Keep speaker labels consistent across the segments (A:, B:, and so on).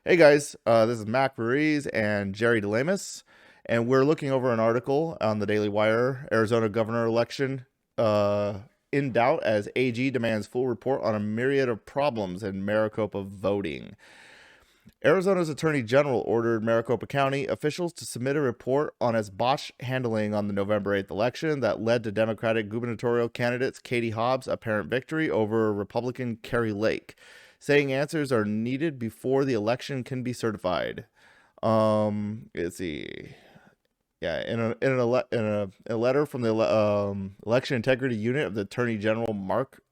A: Hey guys, this is Mac Ruiz and Jerry Delemus, and we're looking over an article on the Daily Wire. Arizona governor election uh, in doubt as AG demands full report on a myriad of problems in Maricopa voting. Arizona's Attorney General ordered Maricopa County officials to submit a report on its botched handling on the November 8th election that led to Democratic gubernatorial candidates Katie Hobbs' apparent victory over Republican Kerry Lake, saying answers are needed before the election can be certified. Let's see. Yeah, in a letter from the election integrity unit of the Attorney General Mark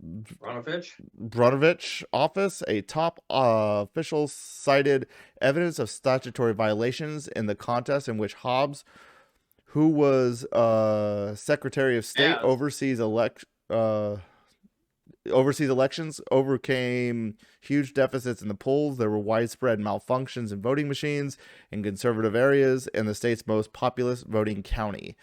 B: Ronovich?
A: Brunovich office, a top official cited evidence of statutory violations in the contest in which Hobbs, who was Secretary of State,
B: As
A: oversees elections, overcame huge deficits in the polls. There were widespread malfunctions in voting machines in conservative areas in the state's most populous voting county.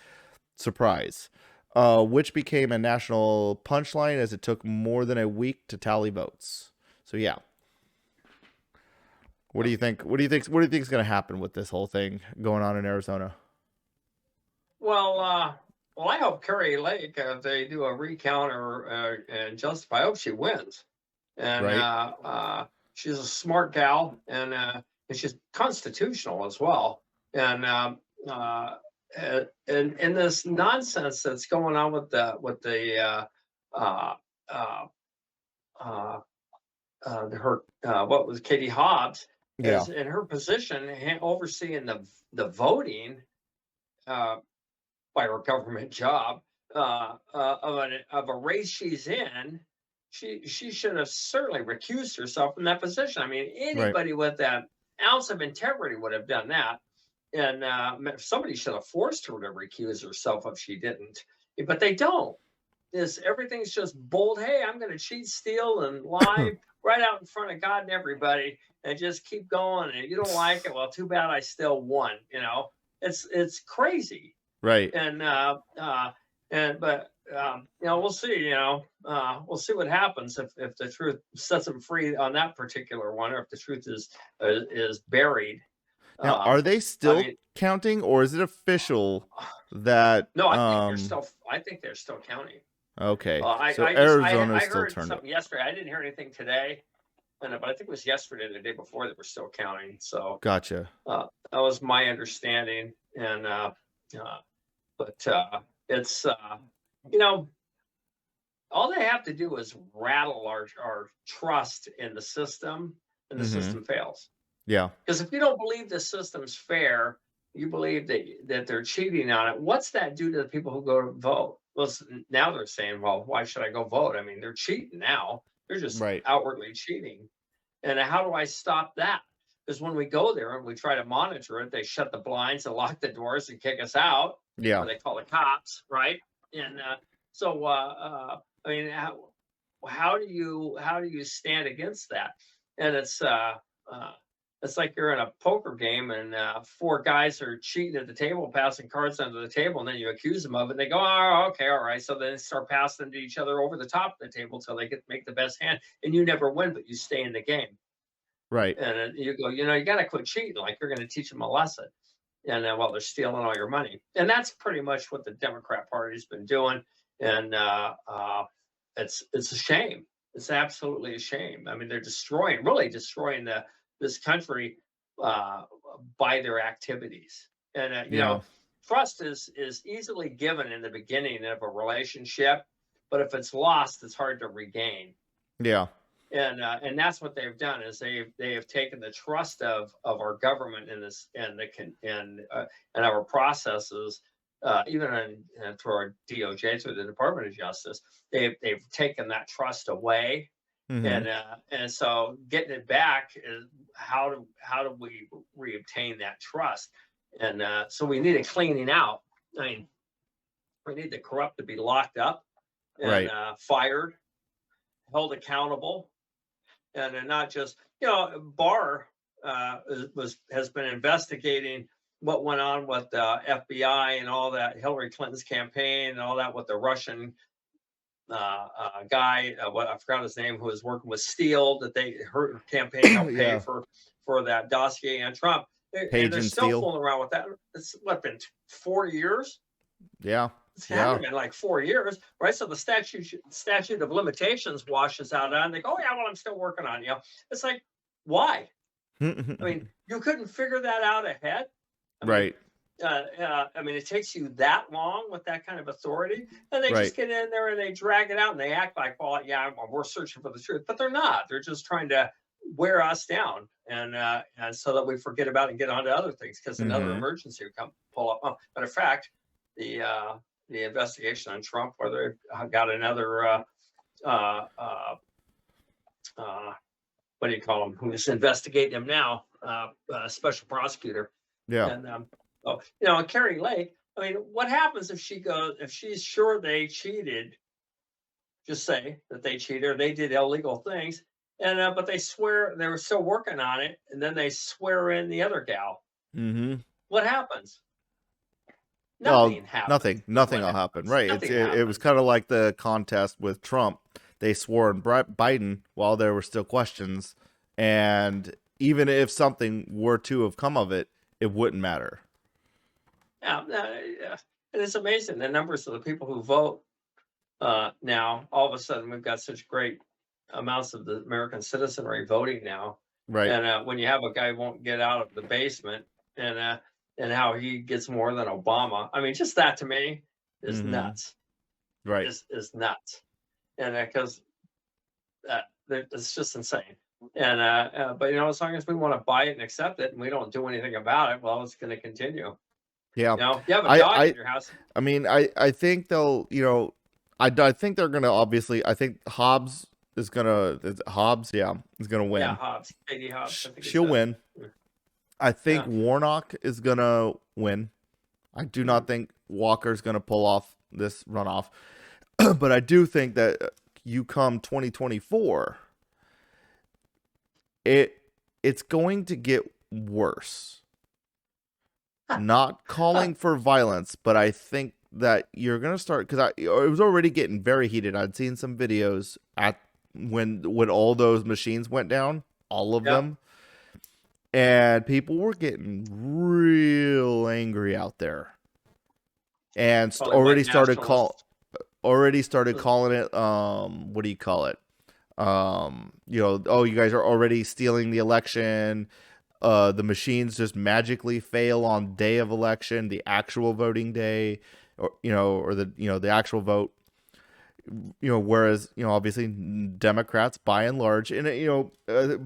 A: Surprise. Which became a national punchline as it took more than a week to tally votes. So yeah, what do you think? What do you think is going to happen with this whole thing going on in Arizona?
B: well, I hope Kerry Lake, they do a recount and justify. I hope she wins, and
A: Right?
B: she's a smart gal, and she's constitutional as well. And and this nonsense that's going on with the uh, uh, uh, her what was Katie Hobbs
A: Yeah.
B: is in her position overseeing the voting uh, by her government job of a race she's in. She should have certainly recused herself from that position. I mean,
A: Right.
B: anybody with that ounce of integrity would have done that, and somebody should have forced her to recuse herself if she didn't. But they don't. Is everything's just bold. Hey, I'm going to cheat, steal, and lie right out in front of God and everybody, and just keep going. And you don't like it? Well, too bad. I still won. It's crazy.
A: Right.
B: And we'll see. We'll see what happens if the truth sets them free on that particular one, or if the truth is buried.
A: Now,
B: Um,
A: are they
B: I
A: still
B: mean,
A: counting, or is it official that
B: no, I think they're still. I think they're still counting.
A: okay?
B: I
A: So
B: I just
A: Arizona
B: I
A: is still
B: heard
A: turned up.
B: something yesterday. I didn't hear anything today, but I think it was yesterday, or the day before, that we're still counting. So
A: Gotcha.
B: that was my understanding, and uh, but it's you know all they have to do is rattle our trust in the system, and the
A: Mm-hmm.
B: system fails.
A: Yeah.
B: Because if you don't believe the system's fair, you believe that they're cheating on it. What's that do to the people who go to vote? Well, now they're saying, well, why should I go vote? I mean, they're cheating now. They're just
A: Right.
B: outwardly cheating. And how do I stop that? Because when we go there and we try to monitor it, they shut the blinds and lock the doors and kick us out,
A: Yeah.
B: or they call the cops, right? And I mean, how do you stand against that? And it's like you're in a poker game, and four guys are cheating at the table, passing cards under the table, and then you accuse them of it. And they go, "Oh, okay, all right." So then they start passing them to each other over the top of the table until they get make the best hand, and you never win, but you stay in the game.
A: Right.
B: And you go, you got to quit cheating. Like, you're going to teach them a lesson. And while they're stealing all your money, and that's pretty much what the Democrat Party's been doing. And it's a shame. It's absolutely a shame. I mean, they're really destroying this country uh, by their activities. And
A: Yeah.
B: trust is easily given in the beginning of a relationship, but if it's lost, it's hard to regain.
A: Yeah.
B: And that's what they've done, is they have taken the trust of our government in this, and our processes, even through our DOJ, through the Department of Justice. They've taken that trust away,
A: Mm-hmm.
B: and so getting it back is how do we reobtain that trust? And so we need a cleaning out. I mean, we need the corrupt to be locked up and
A: Right.
B: fired, held accountable, and not just, Barr has been investigating what went on with the FBI and all that, Hillary Clinton's campaign and all that, with the Russian guy, what I forgot his name, who was working with Steele, that her campaign helped pay
A: Yeah.
B: for that dossier on Trump, and
A: Page
B: they're
A: and
B: still
A: Steel.
B: fooling around with that. It's what, been 4 years?
A: Yeah.
B: It's
A: Yeah.
B: happened in like 4 years, right? So the statute of limitations washes out on. They go, oh yeah, well I'm still working on it. It's like, why? I mean, you couldn't figure that out ahead. I mean,
A: Right.
B: I mean, it takes you that long with that kind of authority, and they
A: Right.
B: just get in there and they drag it out and they act like, well, yeah, we're searching for the truth, but they're not. They're just trying to wear us down, and so that we forget about it and get on to other things because another
A: Mhm.
B: emergency would come pull up. Oh, matter of fact, the investigation on Trump, whether it got another what do you call him? Who's investigating him now? Special prosecutor.
A: Yeah.
B: And and Carrie Lake. I mean, what happens if she's sure they cheated? Just say that they cheated or they did illegal things, and but they swear they were still working on it, and then they swear in the other gal.
A: Mhm.
B: What happens?
A: Oh,
B: Nothing happens.
A: nothing. Nothing will happen. Right.
B: Nothing
A: It was
B: happens.
A: kind of like the contest with Trump. They swore in Biden while there were still questions, and even if something were to have come of it, it wouldn't matter.
B: Yeah, and it's amazing the numbers of the people who vote now. All of a sudden, we've got such great amounts of the American citizenry voting now.
A: Right.
B: And when you have a guy who won't get out of the basement, and how he gets more than Obama, I mean, just that to me is nuts.
A: Right.
B: Is nuts, and because it's just insane. And but as long as we want to buy it and accept it, and we don't do anything about it, well, it's going to continue.
A: Yeah.
B: You have a dog in your house.
A: I mean, I think they'll, I think they're gonna obviously. I think Hobbs is gonna Hobbs, yeah, is gonna win.
B: Yeah, Hobbs, Katie Hobbs. I think
A: She'll win. I think Warnock is gonna win. I do not think Walker's gonna pull off this runoff, but I do think that you come 2024, it's going to get worse. Not calling for violence, but I think that you're gonna start, because it was already getting very heated. I'd seen some videos at when all those machines went down, all of them, and people were getting real angry out there, and already started calling it what do you call it? You guys are already stealing the election. The machines just magically fail on day of election, the actual voting day, or the actual vote. Whereas obviously Democrats by and large, and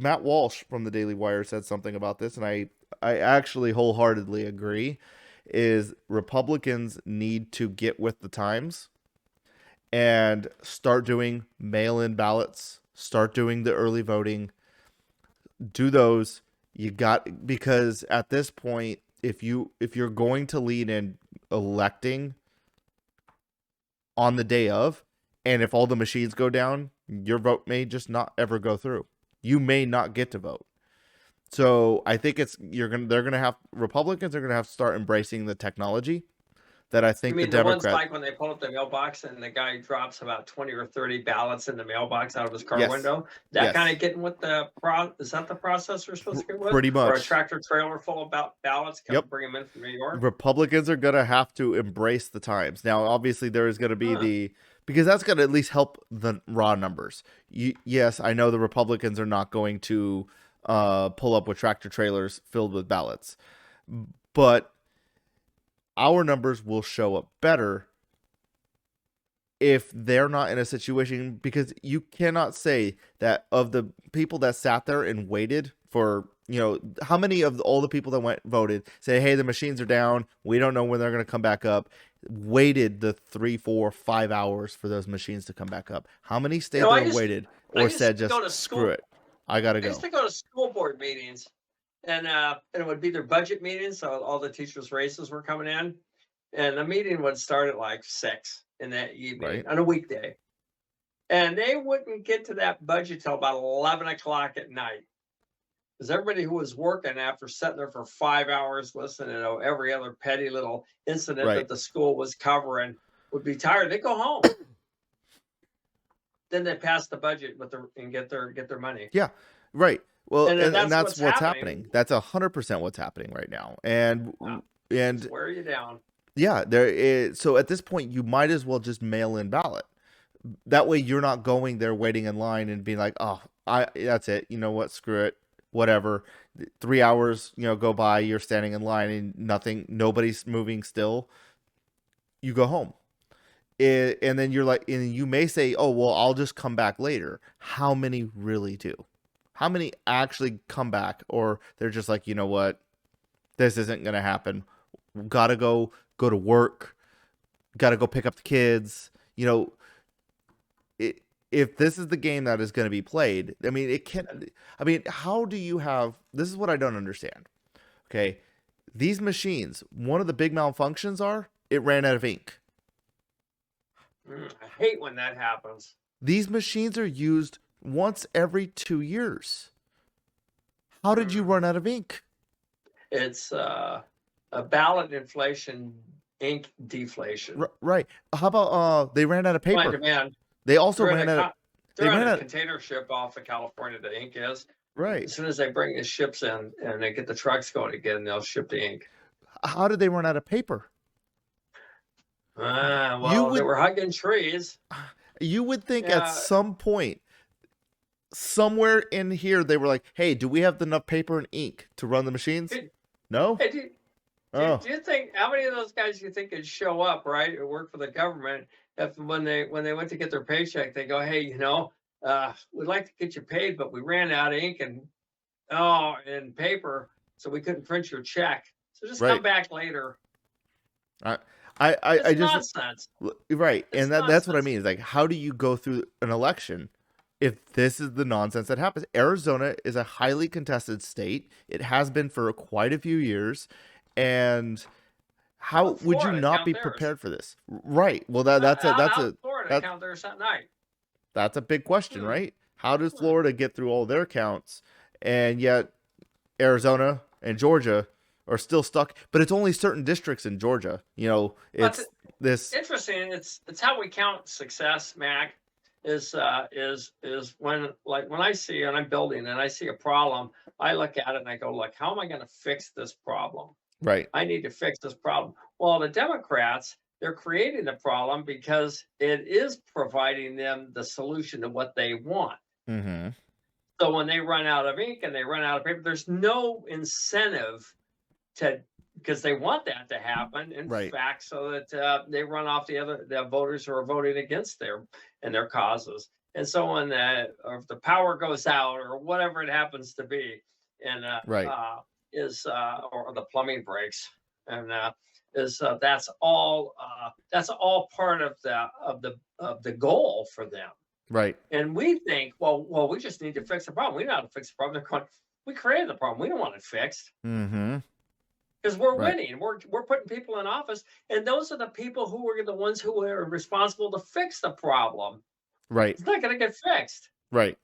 A: Matt Walsh from the Daily Wire said something about this, and I actually wholeheartedly agree. Is Republicans need to get with the times and start doing mail-in ballots, start doing the early voting, do those. Because at this point, if you're going to lead in electing on the day of, and if all the machines go down, your vote may just not ever go through. You may not get to vote. So I think Republicans are gonna have to start embracing the technology that I think
B: the Democrats, ones like when they pull up the mailbox and the guy drops about 20 or 30 ballots in the mailbox out of his car window. That kind of getting with is that the process we're supposed to get with?
A: Pretty much.
B: Or a tractor trailer full of ballots, bring them in from New York.
A: Republicans are gonna have to embrace the times. Now, obviously, there is gonna be because that's gonna at least help the raw numbers. Yes, I know the Republicans are not going to pull up with tractor trailers filled with ballots, but our numbers will show up better if they're not in a situation, because you cannot say that of the people that sat there and waited for, how many of all the people that voted say, hey, the machines are down, we don't know when they're going to come back up, waited the 3, 4, 5 hours for those machines to come back up. How many stayed there and waited or said, just screw it, I got to go?
B: I used to go to school board meetings. And it would be their budget meetings, so all the teachers' raises were coming in, and the meeting would start at like 6 in that evening on a weekday, and they wouldn't get to that budget till about 11 o'clock at night, because everybody who was working after sitting there for 5 hours listening to every other petty little incident that the school was covering would be tired. They'd go home. then they pass the budget and get their money.
A: Yeah, right. Well,
B: And then
A: and
B: that's
A: that's
B: what's
A: what's
B: happening.
A: happening. That's 100% what's happening right now. And
B: Wear you down.
A: yeah, there is. So at this point, you might as well just mail in ballot. That way, you're not going there waiting in line and being like, oh, that's it. You know what? Screw it. Whatever. 3 hours, go by. You're standing in line and nobody's moving still. You go home. And then you're like, and you may say, oh, well, I'll just come back later. How many really do? How many actually come back? Or they're just like, you know what? This isn't going to happen. Gotta go to work. Gotta go pick up the kids. If this is the game that is going to be played, I mean, how do you have, this is what I don't understand. Okay. These machines, one of the big malfunctions it ran out of ink.
B: I hate when that happens.
A: These machines are used once every 2 years. How did you run out of ink?
B: It's a ballot inflation, ink deflation.
A: Right. How about they ran out of paper?
B: Demand.
A: They also ran out of...
B: They're on a container ship off of California, the ink is.
A: Right.
B: As soon as they bring the ships in and they get the trucks going again, they'll ship the ink.
A: How did they run out of paper?
B: They were hugging trees.
A: You would think at some point, somewhere in here, they were like, hey, do we have enough paper and ink to run the machines? No?
B: Hey, do you think, how many of those guys do you think could show up, right, or work for the government, if when they went to get their paycheck, they go, hey, we'd like to get you paid, but we ran out of ink and paper, so we couldn't print your check. So just come back later.
A: I just
B: nonsense.
A: Right. And that's what I mean. Is like, how do you go through an election if this is the nonsense that happens? Arizona is a highly contested state. It has been for quite a few years. And how would you not be prepared for this? Right. Well, that's
B: Florida count theirs that night.
A: That's a big question, right? How does Florida get through all their counts, and yet Arizona and Georgia are still stuck? But it's only certain districts in Georgia. It's this
B: interesting. It's how we count success, Mac. Is when I see, and I'm building and I see a problem, I look at it and I go, look, how am I going to fix this problem?
A: Right.
B: I need to fix this problem. Well, the Democrats, they're creating the problem because it is providing them the solution to what they want.
A: Mm-hmm.
B: So when they run out of ink and they run out of paper, there's no incentive because they want that to happen. In fact, so that they run off the voters who are voting against their causes. And so when if the power goes out or whatever it happens to be, and or the plumbing breaks, and that's all part of the goal for them.
A: Right.
B: And we think, well, we just need to fix the problem. We know how to fix the problem. They're going, we created the problem. We don't want it fixed.
A: Mm-hmm.
B: Because we're winning. We're putting people in office, and those are the people who are the ones who are responsible to fix the problem.
A: Right.
B: It's not going to get fixed.
A: Right.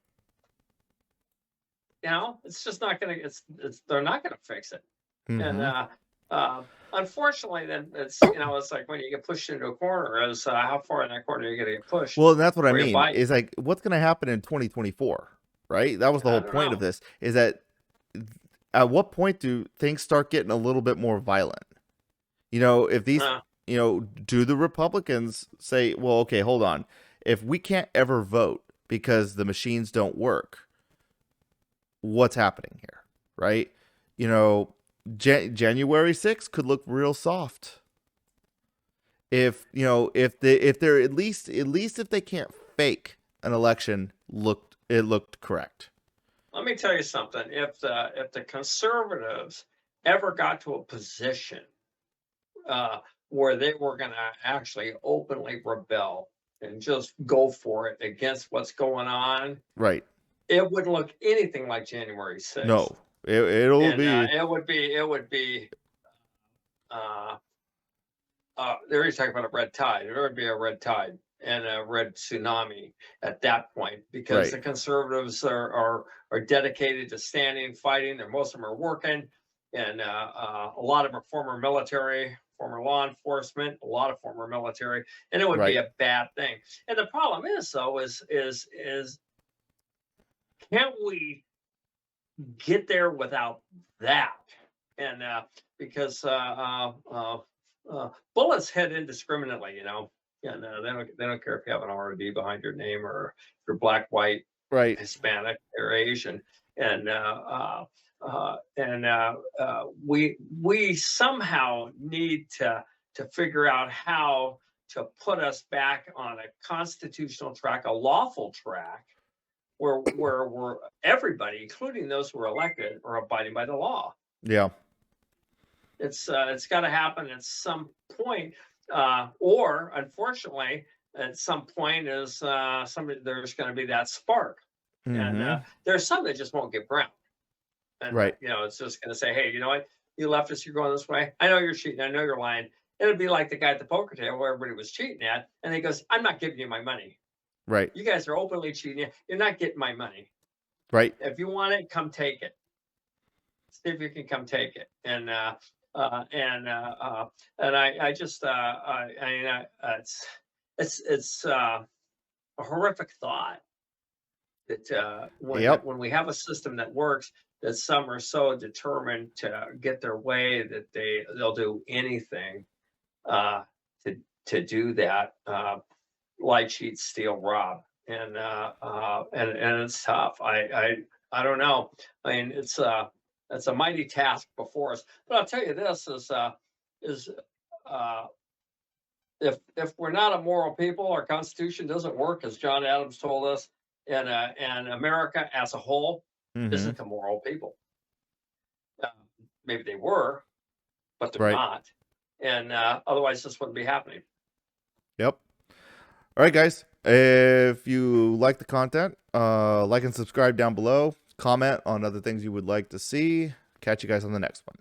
B: It's just not going to. They're not going to fix it.
A: Mm-hmm.
B: And unfortunately, then it's like when you get pushed into a corner, as how far in that corner are you going to get pushed?
A: Well, that's what I mean. Is like, what's going to happen in 2024? Right. That was the whole point of this. Is that at what point do things start getting a little bit more violent? If these, do the Republicans say, well, okay, hold on. If we can't ever vote because the machines don't work, what's happening here? Right. January 6th could look real soft. If they're at least if they can't fake an election, it looked correct.
B: Let me tell you something. If the conservatives ever got to a position where they were going to actually openly rebel and just go for it against what's going on,
A: right, it
B: wouldn't look anything like January 6th.
A: No, it would
B: be. They're already talking about a red tide. There would be a red tide and a red tsunami at that point, because the conservatives are dedicated to standing, fighting. Most of them are working, and a lot of them are former military, former law enforcement, a lot of former military, and it would
A: Right.
B: be a bad thing. And the problem is, though, is can't we get there without that? And because bullets hit indiscriminately, you know, and they don't care if you have an RD behind your name or if you're black, white,
A: Right.
B: Hispanic, or Asian. And we somehow need to figure out how to put us back on a constitutional track, a lawful track, where we're everybody, including those who are elected, are abiding by the law.
A: Yeah.
B: It's got to happen at some point, or unfortunately, at some point is there's going to be that spark, and there's some that just won't get ground, and
A: Right.
B: you know, it's just going to say, hey, you know what, you leftists, you're going this way. I know you're cheating. I know you're lying. It'd be like the guy at the poker table where everybody was cheating at, and he goes, I'm not giving you my money.
A: Right.
B: You guys are openly cheating. You're not getting my money.
A: Right.
B: If you want it, come take it. See if you can come take it. And I just it's a horrific thought that when we have a system that works, that some are so determined to get their way that they'll do anything to do that. Lie, cheat, steal, rob, and it's tough. I don't know. I mean, it's a mighty task before us. But I'll tell you this is if we're not a moral people, our Constitution doesn't work, as John Adams told us, and America as a whole isn't a moral people. Maybe they were, but they're not, and otherwise this wouldn't be happening.
A: Yep. All right, guys. If you like the content, like and subscribe down below. Comment on other things you would like to see. Catch you guys on the next one.